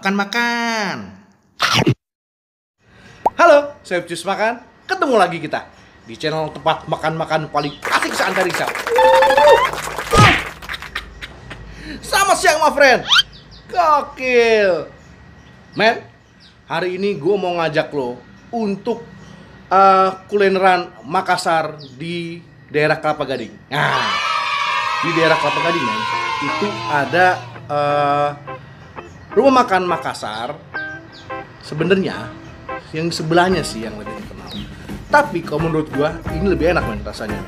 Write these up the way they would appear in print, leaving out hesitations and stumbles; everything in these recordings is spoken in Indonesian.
Makan-makan. Halo, saya Cus Makan. Ketemu lagi kita di channel tempat makan-makan paling asik se-Antariksa. Selamat siang, my friend. Gokil. Men, hari ini gue mau ngajak lo untuk kulineran Makassar di daerah Kelapa Gading. Nah, di daerah Kelapa Gading, men, itu ada rumah makan Makassar. Sebenarnya yang sebelahnya sih yang lebih dikenal. Tapi kalau menurut gua ini lebih enak, men, rasanya.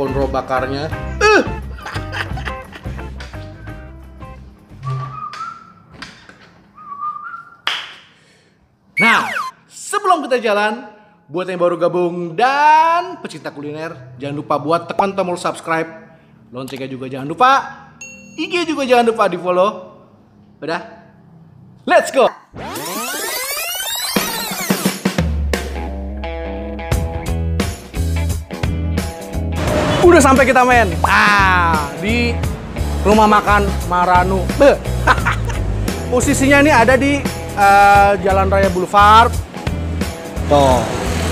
Konro bakarnya. Nah, sebelum kita jalan, buat yang baru gabung dan pecinta kuliner, jangan lupa buat tekan tombol subscribe, loncengnya juga jangan lupa, IG juga jangan lupa di follow. Udah? Let's go! Udah sampai kita, men. Nah, di rumah makan Maranu. Posisinya ini ada di Jalan Raya Boulevard. Tuh,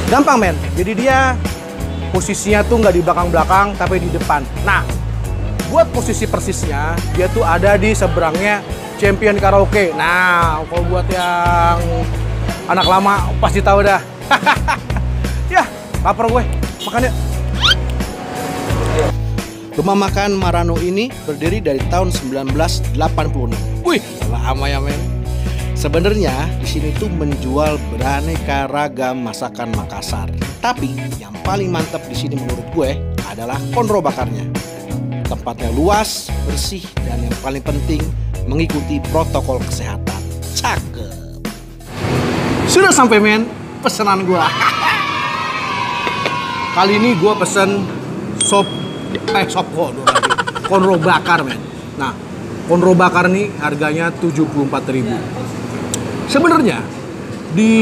gampang, men. Jadi dia posisinya tuh nggak di belakang-belakang, tapi di depan. Nah, buat posisi persisnya, dia tuh ada di seberangnya Champion Karaoke. Nah, kalau buat yang anak lama pasti tahu dah. Ya, lapar gue. Makan yuk. Rumah makan Maranu ini berdiri dari tahun 1986. Wih, lama ya, men. Sebenarnya di sini tuh menjual beraneka ragam masakan Makassar. Tapi yang paling mantap di sini menurut gue adalah konro bakarnya. Tempatnya luas, bersih, dan yang paling penting mengikuti protokol kesehatan. Cakep. Sudah sampai, men, pesanan gue. Kali ini gue pesen konro bakar, men. Nah, konro bakar nih harganya 74.000. Sebenarnya di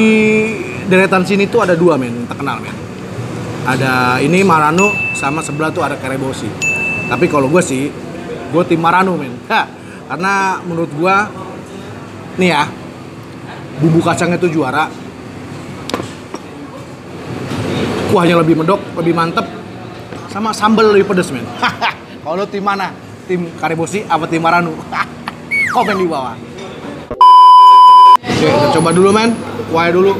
deretan sini tuh ada dua, men, terkenal, men. Ada ini Maranu, sama sebelah tuh ada Karebosi. Tapi kalau gue sih, gue tim Maranu, men. Karena menurut gue, nih ya, bumbu kacangnya tuh juara. Kuahnya lebih medok, lebih mantep. Sama sambal lebih pedes, men. Kalau tim mana? Tim Karebosi apa tim Maranu? Komen di bawah. Oke, kita coba dulu, men. Kuahnya dulu.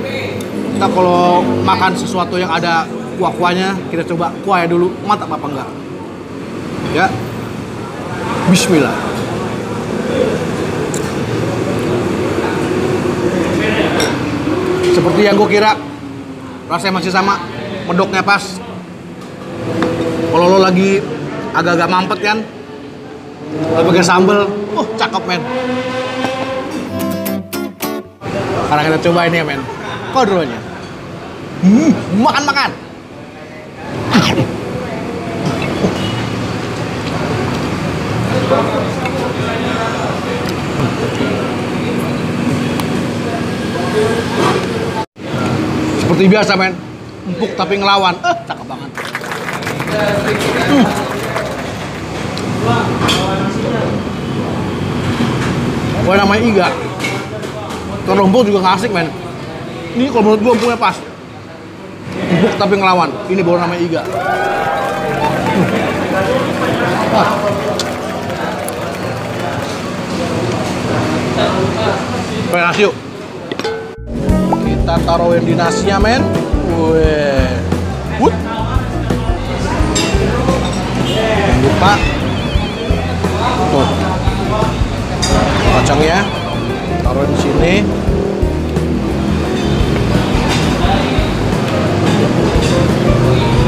Kita kalau makan sesuatu yang ada kuah-kuahnya, kita coba kuahnya dulu. Mantap apa enggak? Ya. Bismillah. Seperti yang gue kira, rasanya masih sama. Medoknya pas. Kalau lo lagi agak-agak mampet kan, lo pakai sambal, cakep, men. Sekarang kita coba ini ya, men, kodronya. Makan-makan. Seperti biasa, men, empuk tapi ngelawan. Cakep banget. Wah, namanya iga. Terompol juga nggak asik, men. Ini kalau menurut gue empuknya pas. Empuk tapi ngelawan. Ini baru namanya iga. Pakai nasi yuk. Kita taruhin di nasinya, men. Wih. Jangan lupa tuh kacangnya taruh di sini.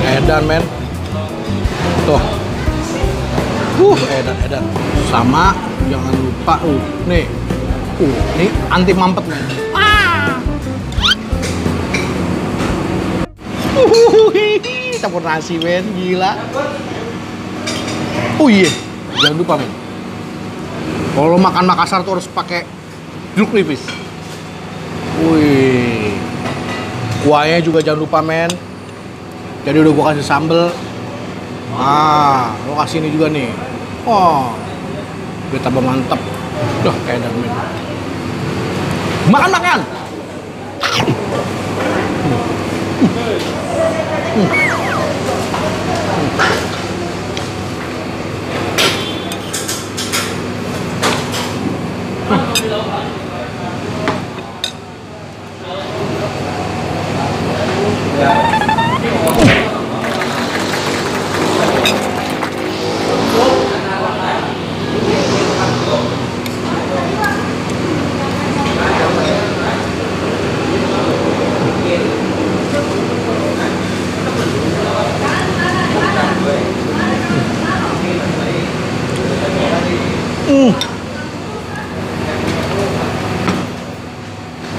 Edan, men, tuh. Edan. Sama jangan lupa nih. Ini anti mampet, men. Campur nasi, men, gila. Oh iya, jangan lupa, men. Kalau makan Makassar tuh harus pakai jeruk nipis. Wih, kuahnya juga jangan lupa, men. Jadi udah gua kasih sambel. Lo kasih ini juga nih. Biar tambah mantap. Duh, edan, men. Makan.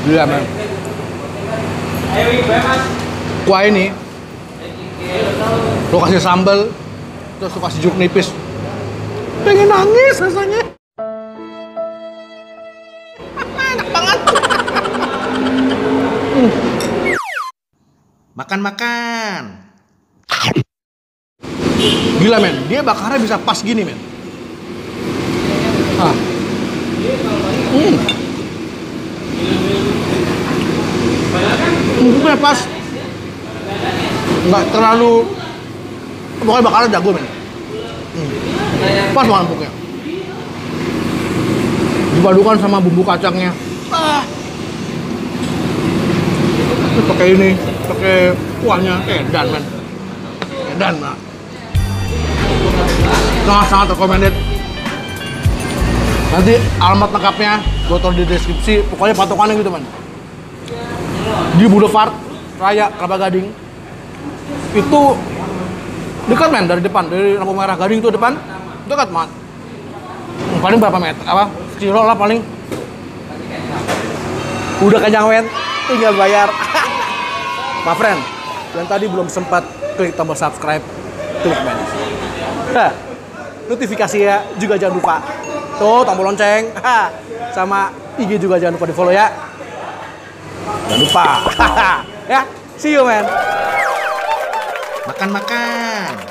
Gila, men. Kuah ini lo kasih sambal, terus lo kasih jeruk nipis, pengen nangis rasanya. Enak banget. Makan. Gila, men, dia bakarnya bisa pas gini, men. Empuknya pas, nggak terlalu, pokoknya bakarnya jago, men. Pas banget empuknya, dipadukan sama bumbu kacangnya. Pakai ini, pakai kuahnya, edan, men. Edan, men. Sangat recommended. Nanti alamat lengkapnya gue taruh di deskripsi. Pokoknya patokannya gitu, man. Di Boulevard Raya Kelapa Gading. Itu dekat, men, dari depan, dari lampu merah Gading tuh depan, dekat, man. Paling berapa meter? Apa? Kilo lah paling. Udah kenyang, men. Tinggal bayar. My friend, yang tadi belum sempat klik tombol subscribe, klik, men. Notifikasi ya juga jangan lupa. Tuh, tombol lonceng. Sama IG juga jangan lupa di follow ya. Jangan lupa. Ya, see you, man. Makan.